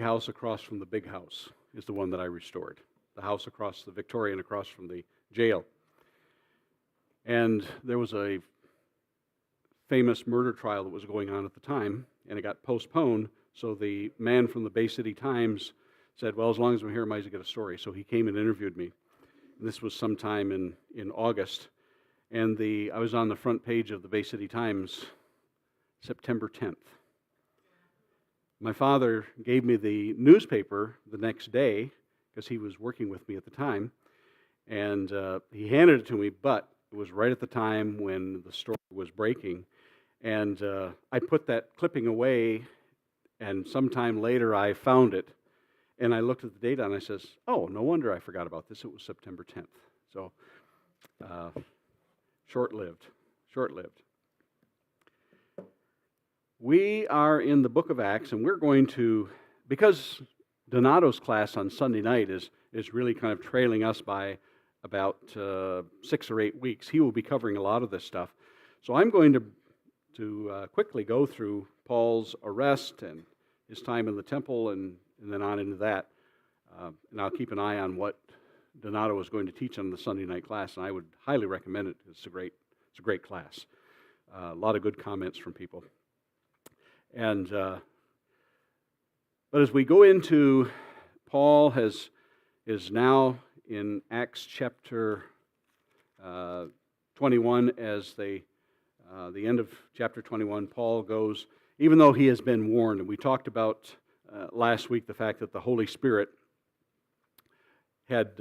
house across from the big house is the one that I restored. The house across the Victorian, across from the jail. And there was a famous murder trial that was going on at the time, and it got postponed, so the man from the Bay City Times said, well, as long as I'm here, I might as well get a story. So he came and interviewed me. And this was sometime in August. And I was on the front page of the Bay City Times September 10th. My father gave me the newspaper the next day, because he was working with me at the time, and he handed it to me, but it was right at the time when the story was breaking. And I put that clipping away, and sometime later I found it. And I looked at the date and I says, oh, no wonder I forgot about this. It was September 10th. So, short-lived. We are in the book of Acts, and we're going to, because Donato's class on Sunday night is really kind of trailing us by about 6 or 8 weeks. He will be covering a lot of this stuff. So I'm going to quickly go through Paul's arrest and his time in the temple and then on into that. And I'll keep an eye on what Donato is going to teach on the Sunday night class, and I would highly recommend it. It's a great class. A lot of good comments from people. And but as we go into, Paul is now in Acts chapter 21 as the end of chapter 21. Paul goes, even though he has been warned, and we talked about last week the fact that the Holy Spirit had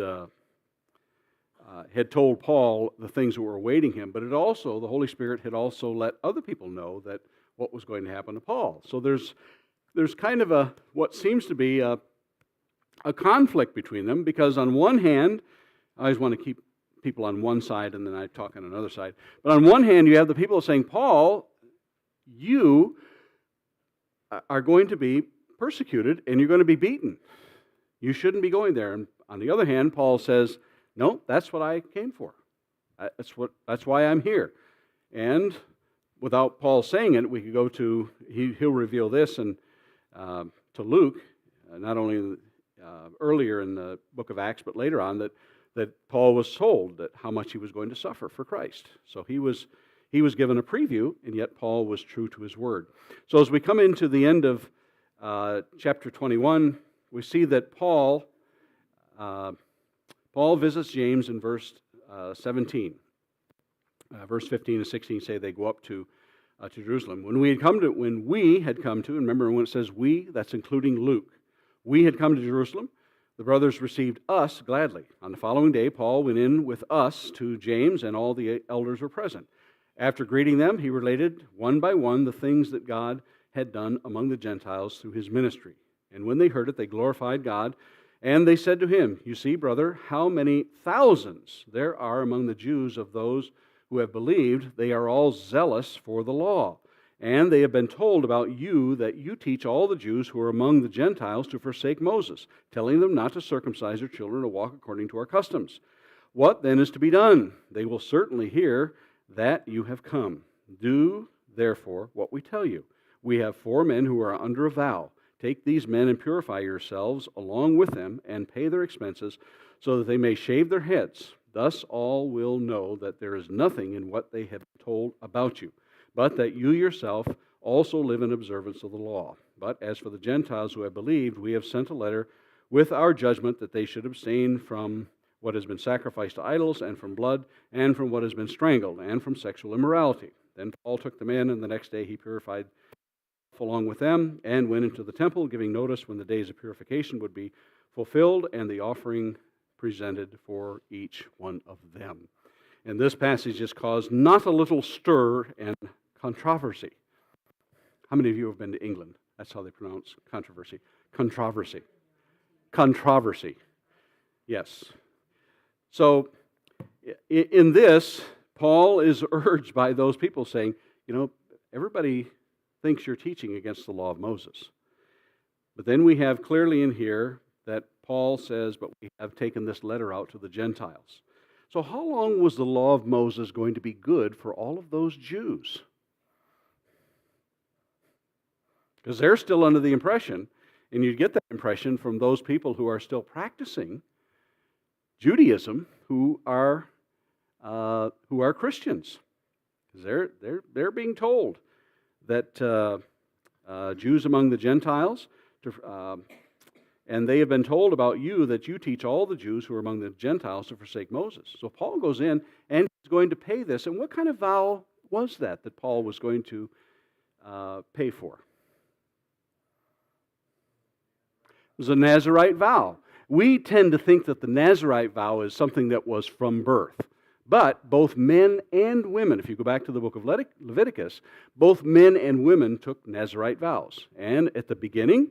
told Paul the things that were awaiting him, but the Holy Spirit had also let other people know that what was going to happen to Paul. So there's kind of what seems to be a conflict between them, because on one hand, I always want to keep people on one side and then I talk on another side. But on one hand, you have the people saying, Paul, you are going to be persecuted and you're going to be beaten. You shouldn't be going there. And on the other hand, Paul says, no, that's what I came for. That's why I'm here. And without Paul saying it, we could go to, he'll reveal this and to Luke, not only earlier in the book of Acts, but later on, that Paul was told that how much he was going to suffer for Christ. So he was given a preview, and yet Paul was true to his word. So as we come into the end of chapter 21, we see that Paul visits James in verse 17. Verse 15 and 16 say they go up to Jerusalem. When we had come to, remember when it says we, that's including Luke. We had come to Jerusalem. The brothers received us gladly. On the following day, Paul went in with us to James, and all the elders were present. After greeting them, he related one by one the things that God had done among the Gentiles through his ministry. And when they heard it, they glorified God. And they said to him, you see, brother, how many thousands there are among the Jews of those who have believed. They are all zealous for the law. And they have been told about you that you teach all the Jews who are among the Gentiles to forsake Moses, telling them not to circumcise their children or walk according to our customs. What then is to be done? They will certainly hear that you have come. Do, therefore, what we tell you. We have 4 men who are under a vow. Take these men and purify yourselves along with them and pay their expenses so that they may shave their heads. Thus all will know that there is nothing in what they have told about you, but that you yourself also live in observance of the law. But as for the Gentiles who have believed, we have sent a letter with our judgment that they should abstain from what has been sacrificed to idols, and from blood, and from what has been strangled, and from sexual immorality. Then Paul took them in, and the next day he purified along with them, and went into the temple, giving notice when the days of purification would be fulfilled, and the offering presented for each one of them. And this passage has caused not a little stir and controversy. How many of you have been to England? That's how they pronounce controversy. Controversy. Controversy. Yes. So, in this, Paul is urged by those people saying, everybody thinks you're teaching against the law of Moses. But then we have clearly in here that Paul says, but we have taken this letter out to the Gentiles. So how long was the law of Moses going to be good for all of those Jews? Because they're still under the impression, And you get that impression from those people who are still practicing Judaism, who are Christians. They're being told that Jews among the Gentiles, and they have been told about you that you teach all the Jews who are among the Gentiles to forsake Moses. So Paul goes in and he's going to pay this. And what kind of vow was that Paul was going to pay for? It was a Nazarite vow. We tend to think that the Nazarite vow is something that was from birth. But both men and women, if you go back to the book of Leviticus, both men and women took Nazarite vows. And at the beginning,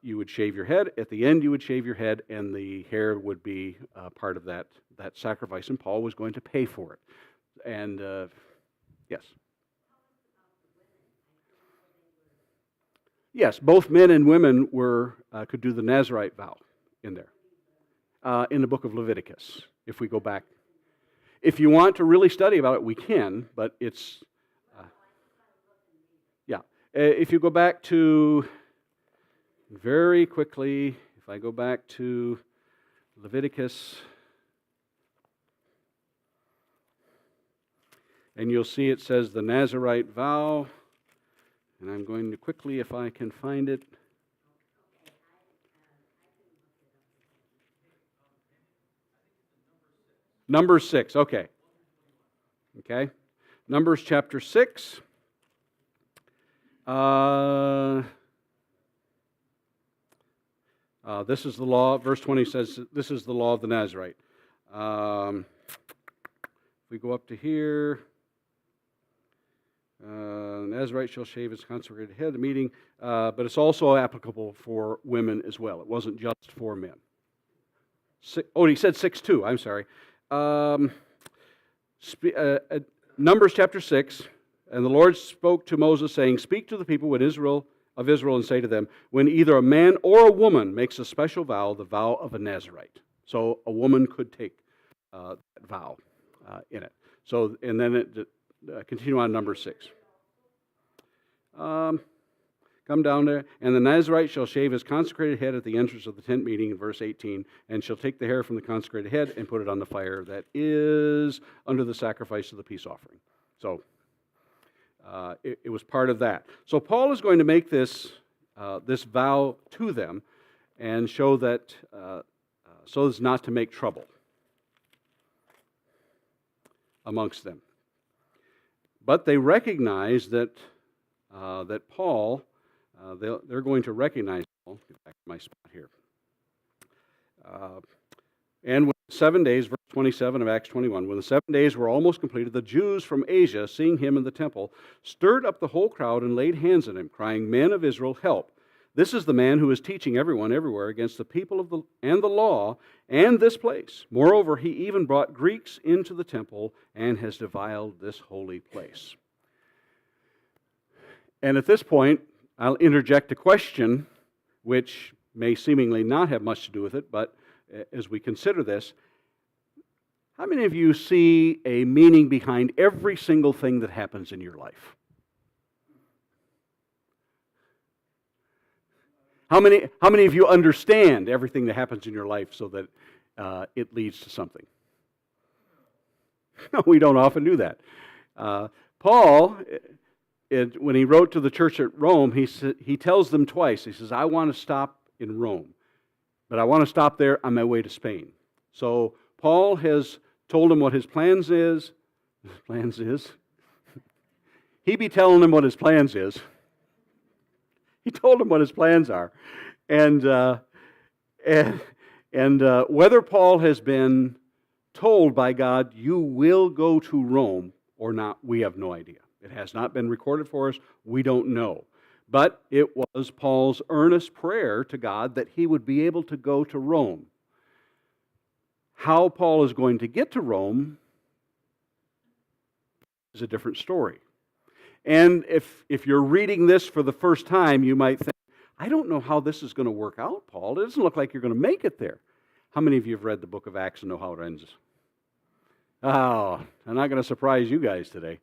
you would shave your head. At the end, you would shave your head, and the hair would be part of that sacrifice. And Paul was going to pay for it. And yes. Yes, both men and women could do the Nazarite vow in there, in the book of Leviticus, if we go back. If you want to really study about it, we can, but it's, yeah. If you go back to, very quickly, if I go back to Leviticus, and you'll see it says the Nazarite vow, and I'm going to quickly, if I can find it. Numbers 6, okay. Okay. Numbers chapter 6. This is the law. Verse 20 says, this is the law of the Nazarite. If we go up to here, Nazarite shall shave his consecrated head at the meeting, but it's also applicable for women as well. It wasn't just for men. He said 6:2. I'm sorry. Numbers chapter 6, and the Lord spoke to Moses, saying, "Speak to the people of Israel, and say to them, when either a man or a woman makes a special vow, the vow of a Nazarite." So a woman could take that vow in it. So, and then it continue on number 6. Come down there, and the Nazarite shall shave his consecrated head at the entrance of the tent meeting, in verse 18, and shall take the hair from the consecrated head and put it on the fire that is under the sacrifice of the peace offering. So it was part of that. So Paul is going to make this vow to them and show that so as not to make trouble amongst them. But they recognize that Paul. They're going to recognize Paul. Get back to my spot here. And when 7 days, verse 27 of Acts 21, when the 7 days were almost completed, the Jews from Asia, seeing him in the temple, stirred up the whole crowd and laid hands on him, crying, "Men of Israel, help! This is the man who is teaching everyone everywhere against the people and the law and this place. Moreover, he even brought Greeks into the temple and has defiled this holy place." And at this point, I'll interject a question which may seemingly not have much to do with it, but as we consider this, how many of you see a meaning behind every single thing that happens in your life? How many of you understand everything that happens in your life so that it leads to something? No, we don't often do that. Paul, when he wrote to the church at Rome, he tells them twice. He says, "I want to stop in Rome, but I want to stop there on my way to Spain." So Paul has told them what his plans is. He be telling them what his plans is. He told them what his plans are, and whether Paul has been told by God, "You will go to Rome," or not, we have no idea. It has not been recorded for us. We don't know. But it was Paul's earnest prayer to God that he would be able to go to Rome. How Paul is going to get to Rome is a different story. And if you're reading this for the first time, you might think, "I don't know how this is going to work out, Paul. It doesn't look like you're going to make it there." How many of you have read the book of Acts and know how it ends? Oh, I'm not going to surprise you guys today.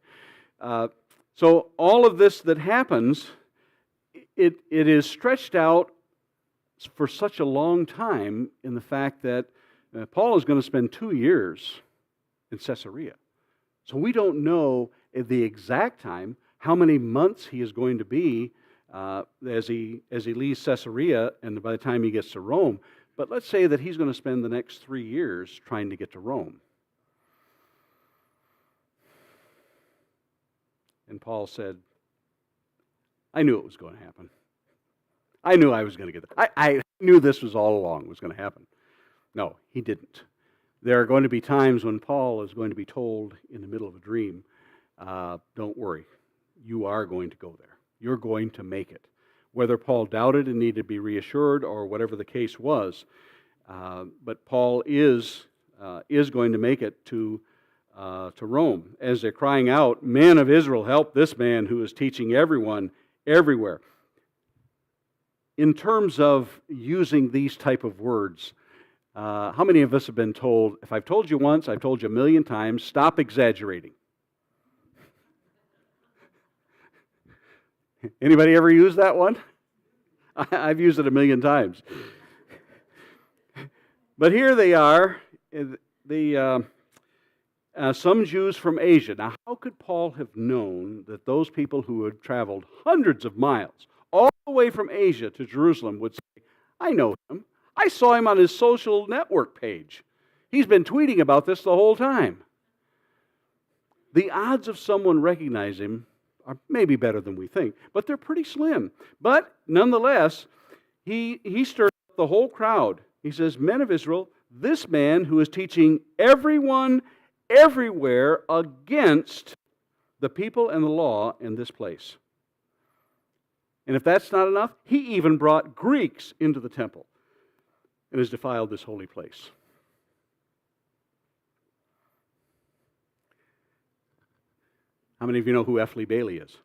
So all of this that happens, it is stretched out for such a long time in the fact that Paul is going to spend 2 years in Caesarea. So we don't know at the exact time how many months he is going to be as he leaves Caesarea and by the time he gets to Rome. But let's say that he's going to spend the next 3 years trying to get to Rome. And Paul said, I knew it was going to happen. I knew I was going to get there. I knew this was all along was going to happen. No, he didn't. There are going to be times when Paul is going to be told in the middle of a dream, don't worry, you are going to go there. You're going to make it. Whether Paul doubted and needed to be reassured or whatever the case was, but Paul is going to make it to Rome. As they're crying out, men of Israel, help this man who is teaching everyone everywhere. In terms of using these type of words, how many of us have been told, if I've told you once, I've told you a million times, stop exaggerating? Anybody ever use that one? I've used it a million times. But here they are, some Jews from Asia. Now, how could Paul have known that those people who had traveled hundreds of miles, all the way from Asia to Jerusalem, would say, I know him. I saw him on his social network page. He's been tweeting about this the whole time. The odds of someone recognizing him are maybe better than we think, but they're pretty slim. But nonetheless, he stirred up the whole crowd. He says, men of Israel, this man who is teaching everyone everywhere against the people and the law in this place. And if that's not enough, he even brought Greeks into the temple and has defiled this holy place. How many of you know who F. Lee Bailey is?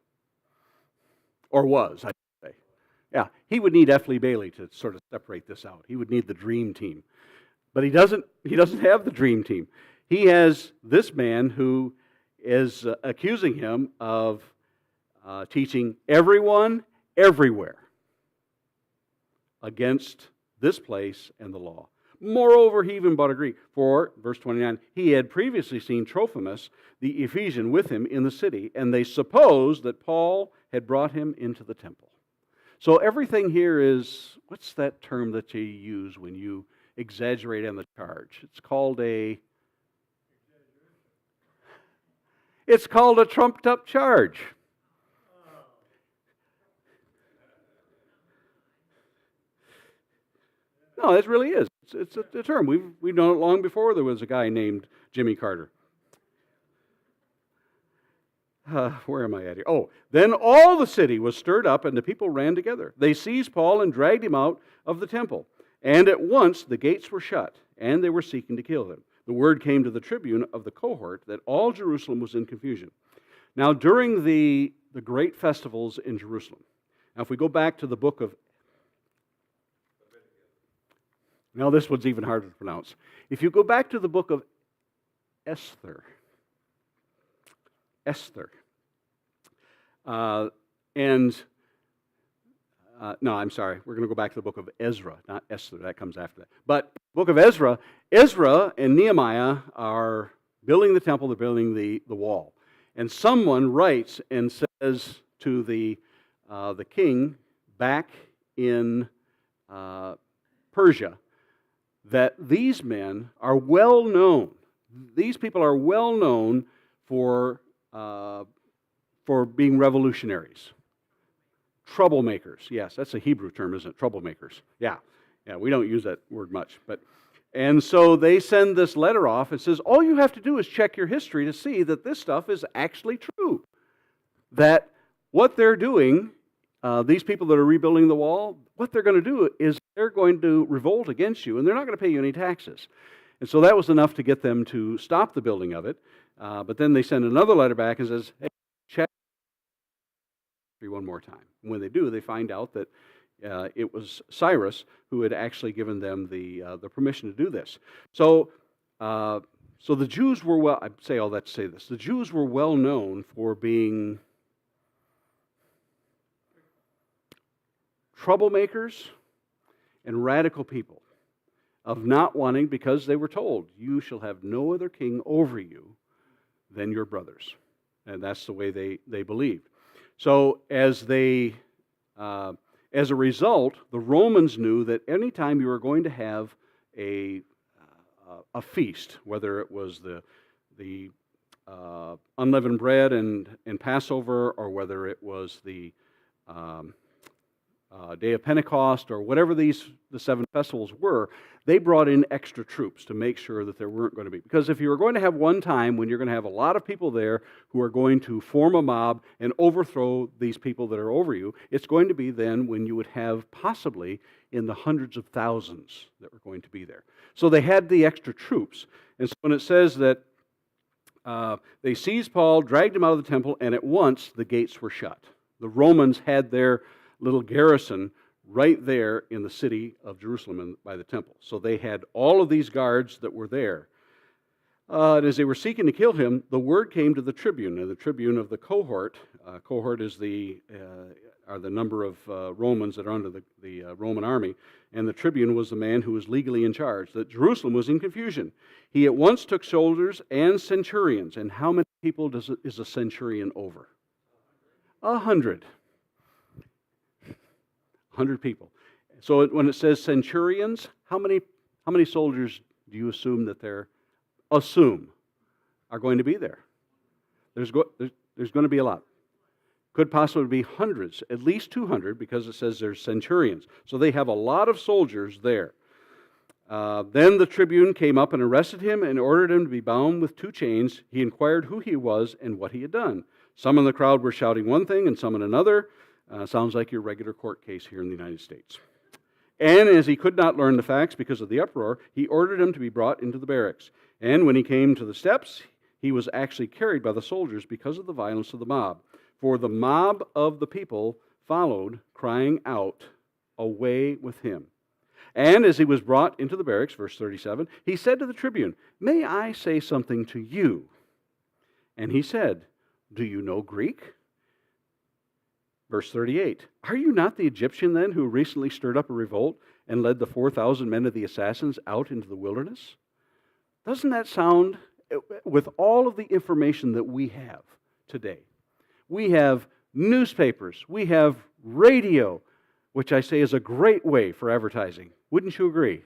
Or was, I should say. Yeah, he would need F. Lee Bailey to sort of separate this out. He would need the dream team. But he doesn't have the dream team. He has this man who is accusing him of teaching everyone everywhere against this place and the law. Moreover, he even brought a Greek. For, verse 29, he had previously seen Trophimus, the Ephesian, with him in the city, and they supposed that Paul had brought him into the temple. So everything here is, what's that term that you use when you exaggerate on the charge? It's called a trumped-up charge. No, it really is. It's a term. We've known it long before there was a guy named Jimmy Carter. Where am I at here? Oh, then all the city was stirred up and the people ran together. They seized Paul and dragged him out of the temple. And at once the gates were shut and they were seeking to kill him. The word came to the tribune of the cohort that all Jerusalem was in confusion. Now, during the great festivals in Jerusalem, now if we go back to the book of Now, this one's even harder to pronounce. If you go back to the book of Esther, no, I'm sorry. We're going to go back to the book of Ezra, not Esther. That comes after that. But book of Ezra and Nehemiah are building the temple. They're building the wall. And someone writes and says to the king back in Persia that these men are well known. These people are well known for being revolutionaries. Troublemakers. Yes, that's a Hebrew term, isn't it? Troublemakers. Yeah, we don't use that word much. And so they send this letter off and says, all you have to do is check your history to see that this stuff is actually true. That what they're doing, these people that are rebuilding the wall, what they're going to do is they're going to revolt against you, and they're not going to pay you any taxes. And so that was enough to get them to stop the building of it. But then they send another letter back and says, hey, check one more time. And when they do, they find out that it was Cyrus who had actually given them the permission to do this. So the Jews were well. I say all that to say this: the Jews were well known for being troublemakers and radical people, of not wanting, because they were told, you shall have no other king over you than your brothers. And that's the way they believed. So as a result, the Romans knew that anytime you were going to have a feast, whether it was the unleavened bread and Passover, or whether it was the Day of Pentecost, or whatever the 7 festivals were, they brought in extra troops to make sure that there weren't going to be. Because if you were going to have one time when you're going to have a lot of people there who are going to form a mob and overthrow these people that are over you, it's going to be then when you would have possibly in the hundreds of thousands that were going to be there. So they had the extra troops. And so when it says that they seized Paul, dragged him out of the temple, and at once the gates were shut. The Romans had their little garrison right there in the city of Jerusalem by the temple. So they had all of these guards that were there. And as they were seeking to kill him, the word came to the tribune, and the tribune of the cohort. Cohort is are the number of Romans that are under the Roman army, and the tribune was the man who was legally in charge, that Jerusalem was in confusion. He at once took soldiers and centurions. And how many people is a centurion over? 100. 100 people. So when it says centurions, how many soldiers do you assume that are going to be there? There's going to be a lot. Could possibly be hundreds, at least 200, because it says there's centurions. So they have a lot of soldiers there. Then the tribune came up and arrested him and ordered him to be bound with 2 chains. He inquired who he was and what he had done. Some in the crowd were shouting one thing and some in another. Sounds like your regular court case here in the United States. And as he could not learn the facts because of the uproar, he ordered him to be brought into the barracks. And when he came to the steps, he was actually carried by the soldiers because of the violence of the mob. For the mob of the people followed, crying out, "Away with him." And as he was brought into the barracks, verse 37, he said to the tribune, "May I say something to you?" And he said, "Do you know Greek?" Verse 38, "Are you not the Egyptian then who recently stirred up a revolt and led the 4,000 men of the assassins out into the wilderness?" Doesn't that sound, with all of the information that we have today? We have newspapers, we have radio, which I say is a great way for advertising. Wouldn't you agree?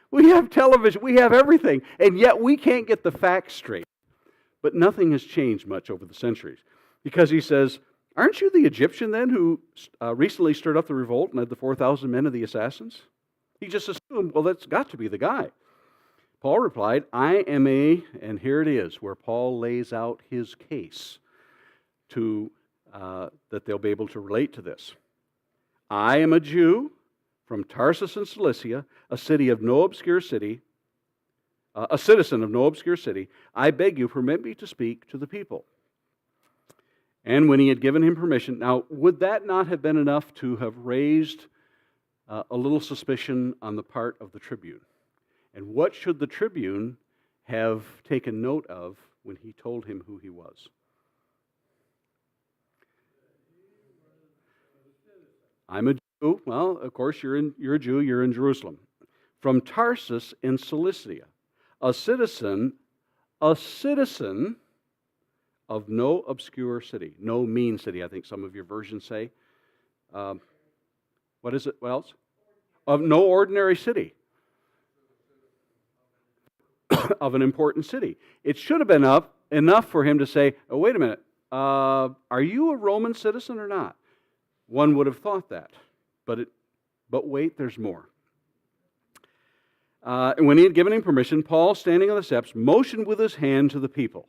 We have television, we have everything, and yet we can't get the facts straight. But nothing has changed much over the centuries. Because he says, "Aren't you the Egyptian then who recently stirred up the revolt and led the 4,000 men of the assassins?" He just assumed, well, that's got to be the guy. Paul replied, "I am and here it is, where Paul lays out his case that they'll be able to relate to this. "I am a Jew from Tarsus and Cilicia, a citizen of no obscure city. I beg you, permit me to speak to the people." And when he had given him permission, now would that not have been enough to have raised a little suspicion on the part of the tribune? And what should the tribune have taken note of when he told him who he was? I'm a Jew. Well, of course, you're a Jew. You're in Jerusalem. From Tarsus in Cilicia, a citizen of no obscure city, no mean city, I think some of your versions say. What is it? What else? Of no ordinary city. Of an important city. It should have been enough for him to say, "Oh, wait a minute, are you a Roman citizen or not?" One would have thought that. But wait, there's more. And when he had given him permission, Paul, standing on the steps, motioned with his hand to the people.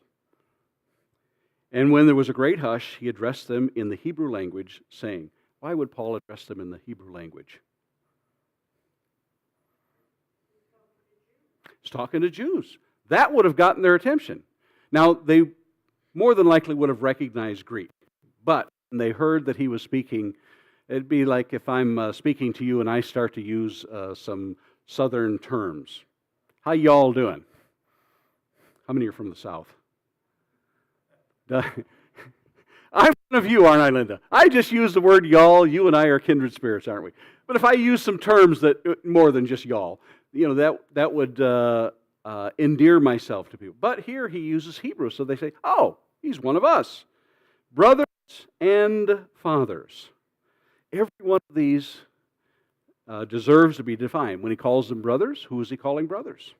And when there was a great hush, he addressed them in the Hebrew language, saying, why would Paul address them in the Hebrew language? He's talking to Jews. That would have gotten their attention. Now, they more than likely would have recognized Greek. But when they heard that he was speaking, it'd be like if I'm speaking to you and I start to use some southern terms. How y'all doing? How many are from the South? I'm one of you, aren't I, Linda? I just use the word y'all. You and I are kindred spirits, aren't we? But if I use some terms that more than just y'all, that would endear myself to people. But here he uses Hebrew, so they say, oh, he's one of us. Brothers and fathers. Every one of these deserves to be defined. When he calls them brothers, who is he calling brothers?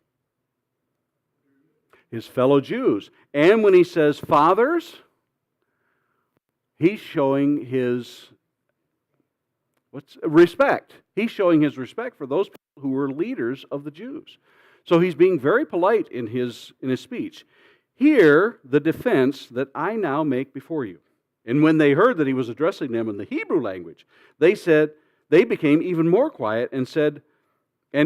His fellow Jews. And when he says fathers, he's showing his respect. He's showing his respect for those people who were leaders of the Jews. So he's being very polite in his speech. Hear the defense that I now make before you. And when they heard that he was addressing them in the Hebrew language, they became even more quiet and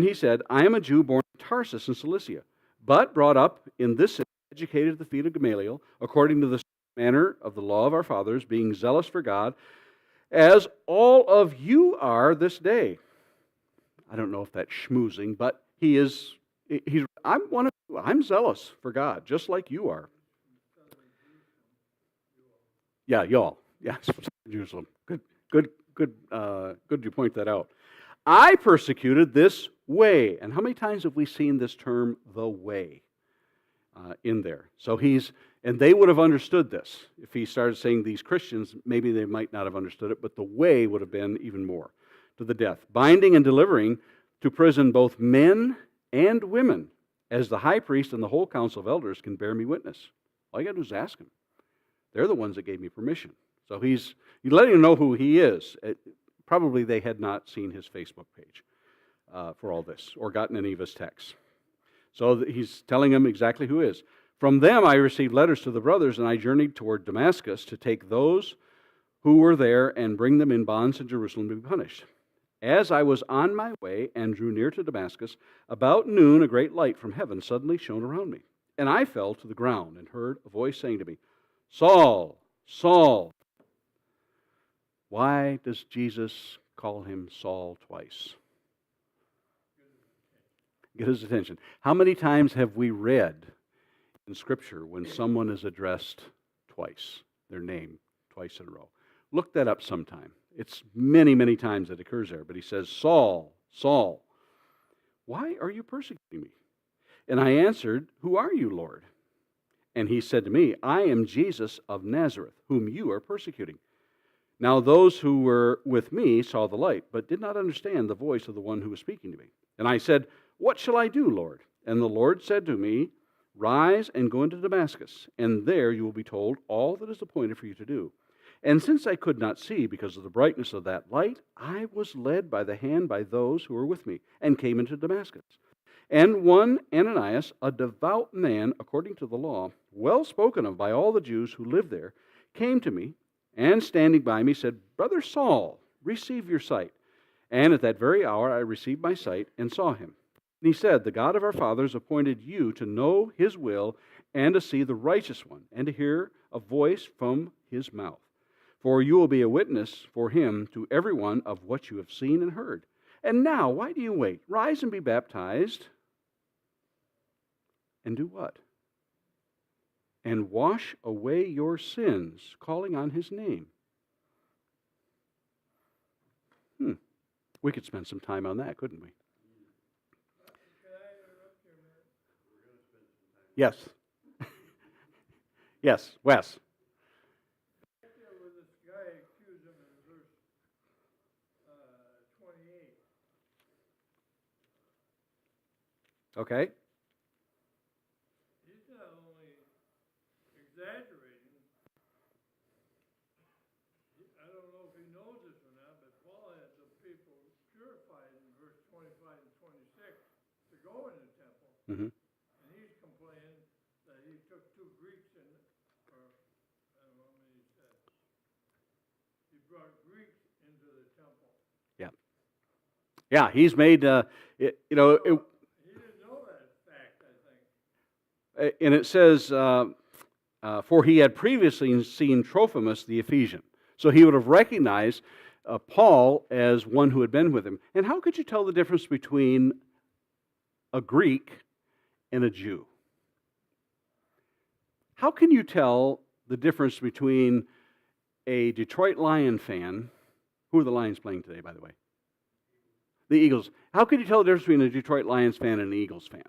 he said, I am a Jew born in Tarsus in Cilicia, but brought up in this city, educated at the feet of Gamaliel, according to the manner of the law of our fathers, being zealous for God, as all of you are this day. I don't know if that's schmoozing, but I'm one of you. I'm zealous for God, just like you are. Yeah, y'all. Yes, Jerusalem. Good you point that out. I persecuted this way. And how many times have we seen this term, the way, in there? And they would have understood this. If he started saying these Christians, maybe they might not have understood it, but the way would have been even more, to the death. Binding and delivering to prison both men and women, as the high priest and the whole council of elders can bear me witness. All you got to do is ask them. They're the ones that gave me permission. So he's letting them know who he is. Probably they had not seen his Facebook page for all this or gotten any of his texts. So he's telling them exactly who he is. From them I received letters to the brothers, and I journeyed toward Damascus to take those who were there and bring them in bonds to Jerusalem to be punished. As I was on my way and drew near to Damascus, about noon a great light from heaven suddenly shone around me. And I fell to the ground and heard a voice saying to me, Saul, Saul. Why does Jesus call him Saul twice? Get his attention. How many times have we read in Scripture when someone is addressed twice, their name twice in a row? Look that up sometime. It's many, many times it occurs there. But he says, Saul, Saul, why are you persecuting me? And I answered, Who are you, Lord? And he said to me, I am Jesus of Nazareth, whom you are persecuting. Now those who were with me saw the light, but did not understand the voice of the one who was speaking to me. And I said, What shall I do, Lord? And the Lord said to me, Rise and go into Damascus, and there you will be told all that is appointed for you to do. And since I could not see because of the brightness of that light, I was led by the hand by those who were with me, and came into Damascus. And one Ananias, a devout man according to the law, well spoken of by all the Jews who lived there, came to me, and standing by me said, Brother Saul, receive your sight. And at that very hour I received my sight and saw him. And he said, The God of our fathers appointed you to know his will, and to see the righteous one, and to hear a voice from his mouth. For you will be a witness for him to everyone of what you have seen and heard. And now, why do you wait? Rise and be baptized. And do what? And wash away your sins, calling on his name. We could spend some time on that, couldn't we? Yes. Yes, Wes. Okay. He's not only exaggerating. I don't know if he knows this or not, but Paul had the people purified in verse 25 and 26 to go in the temple. Mm-hmm. And he's complaining that he took two Greeks in, or I don't know how many he said. He brought Greeks into the temple. Yeah. Yeah, he's made, He didn't know that fact, I think. and it says, for he had previously seen Trophimus the Ephesian. So he would have recognized Paul as one who had been with him. And how could you tell the difference between a Greek and a Jew? How can you tell the difference between a Detroit Lion fan, who are the Lions playing today, by the way? The Eagles. How could you tell the difference between a Detroit Lions fan and an Eagles fan?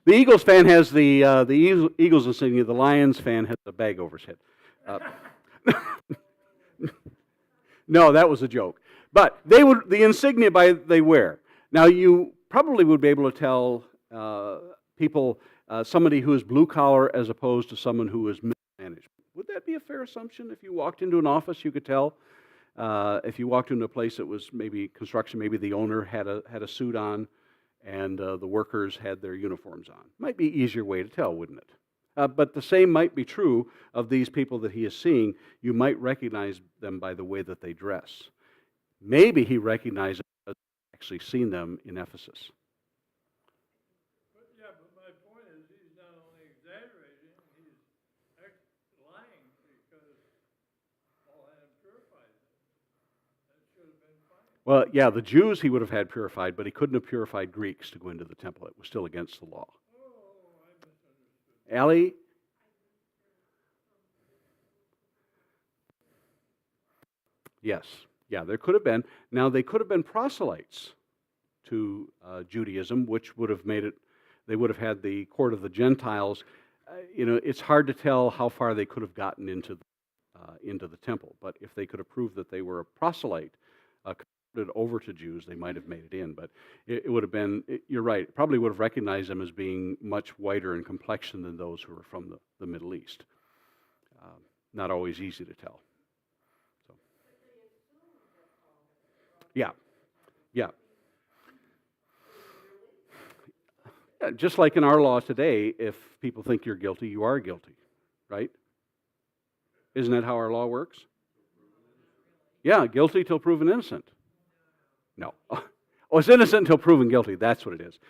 The Eagles fan has the Eagles insignia. The Lions fan has the bag over his head. No, that was a joke. But the insignia they wear. Now you probably would be able to tell people somebody who is blue collar as opposed to someone who is middle management. Would that be a fair assumption? If you walked into an office, you could tell. If you walked into a place that was maybe construction, maybe the owner had a suit on, and the workers had their uniforms on. Might be an easier way to tell, wouldn't it? But the same might be true of these people that he is seeing. You might recognize them by the way that they dress. Maybe he recognized them because he'd actually seen them in Ephesus. But my point is he's not only exaggerating, he's lying because Paul had him purified. That should have been fine. Well, yeah, the Jews he would have had purified, but he couldn't have purified Greeks to go into the temple. It was still against the law. Oh, I misunderstood. Allie? Yes. Yeah, there could have been. Now, they could have been proselytes to Judaism, which would have made it, they would have had the court of the Gentiles. It's hard to tell how far they could have gotten into the temple, but if they could have proved that they were a proselyte, converted over to Jews, they might have made it in. But it would have been, you're right, probably would have recognized them as being much whiter in complexion than those who were from the Middle East. Not always easy to tell. So. Yeah. Yeah. Just like in our law today, if people think you're guilty, you are guilty, right? Isn't that how our law works? Yeah, guilty till proven innocent. No. Oh, it's innocent until proven guilty. That's what it is.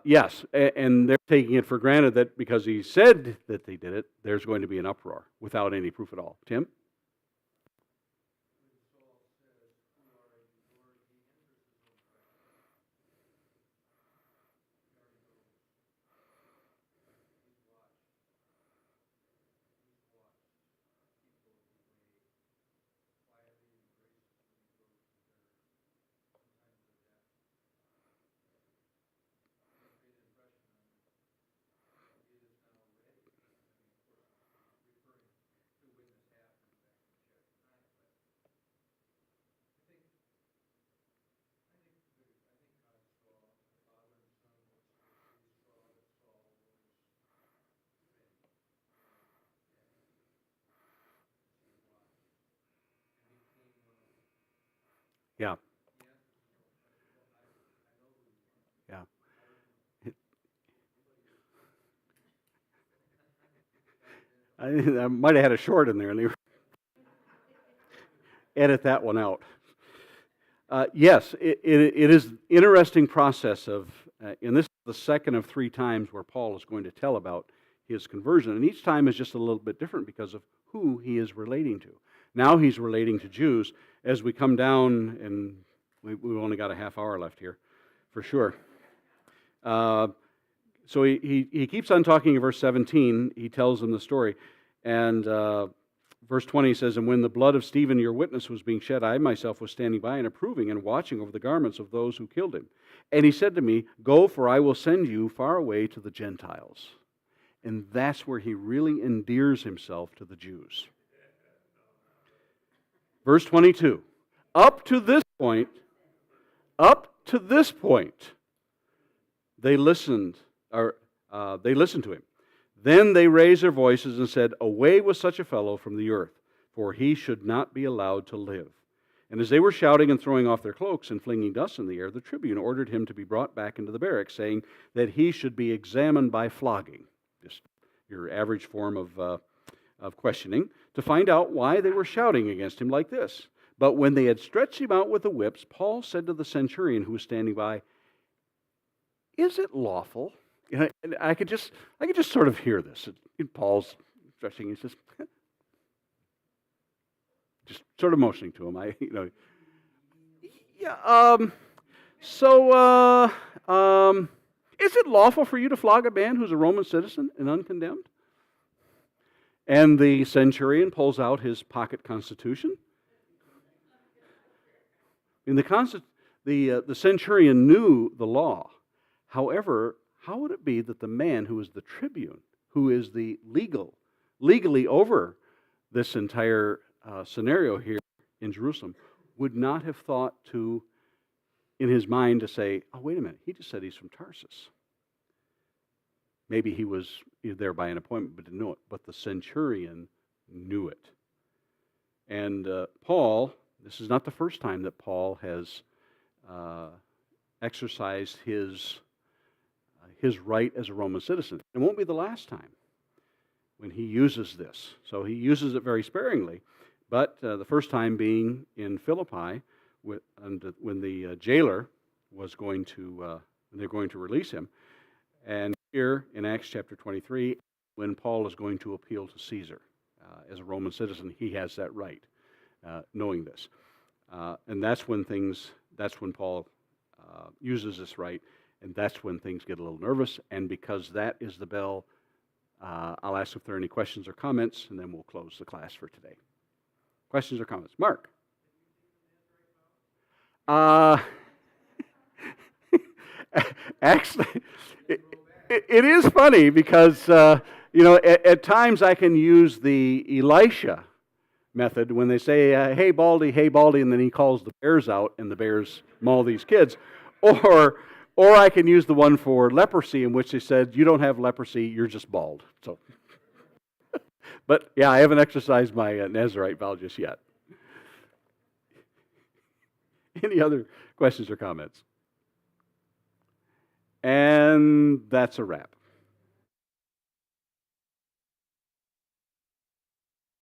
Yes, and they're taking it for granted that because he said that they did it, there's going to be an uproar without any proof at all. Tim? Yeah. Yeah. I might have had a short in there, and they edit that one out. Yes, it is an interesting process of, and this is the second of 3 times where Paul is going to tell about his conversion, and each time is just a little bit different because of who he is relating to. Now he's relating to Jews. As we come down, and we've only got a half hour left here, for sure. So he keeps on talking in verse 17. He tells them the story. And verse 20 says, "And when the blood of Stephen, your witness, was being shed, I myself was standing by and approving and watching over the garments of those who killed him. And he said to me, 'Go, for I will send you far away to the Gentiles.'" And that's where he really endears himself to the Jews. Verse 22, up to this point, they listened to him. Then they raised their voices and said, "Away with such a fellow from the earth, for he should not be allowed to live." And as they were shouting and throwing off their cloaks and flinging dust in the air, the tribune ordered him to be brought back into the barracks, saying that he should be examined by flogging, just your average form of questioning, to find out why they were shouting against him like this. But when they had stretched him out with the whips, Paul said to the centurion who was standing by, "Is it lawful?" And I could just sort of hear this. Paul's stretching. He's just sort of motioning to him. Is it lawful for you to flog a man who's a Roman citizen and uncondemned? And the centurion pulls out his pocket constitution. And the centurion knew the law. However, how would it be that the man who is the tribune, who is the legally over this entire scenario here in Jerusalem, would not have thought to, in his mind, to say, oh, wait a minute, he just said he's from Tarsus. Maybe he was there by an appointment but didn't know it. But the centurion knew it. And Paul, this is not the first time that Paul has exercised his right as a Roman citizen. It won't be the last time when he uses this. So he uses it very sparingly. But the first time being in Philippi, when the jailer was going to, they're going to release him. And here in Acts chapter 23, when Paul is going to appeal to Caesar. As a Roman citizen, he has that right, knowing this. And that's when Paul uses this right, and that's when things get a little nervous. And because that is the bell, I'll ask if there are any questions or comments, and then we'll close the class for today. Questions or comments? Mark? Actually, it is funny because, at times I can use the Elisha method when they say, hey, Baldy, and then he calls the bears out and the bears maul these kids. Or I can use the one for leprosy in which they said, you don't have leprosy, you're just bald. So, but yeah, I haven't exercised my Nazarite vow just yet. Any other questions or comments? And that's a wrap.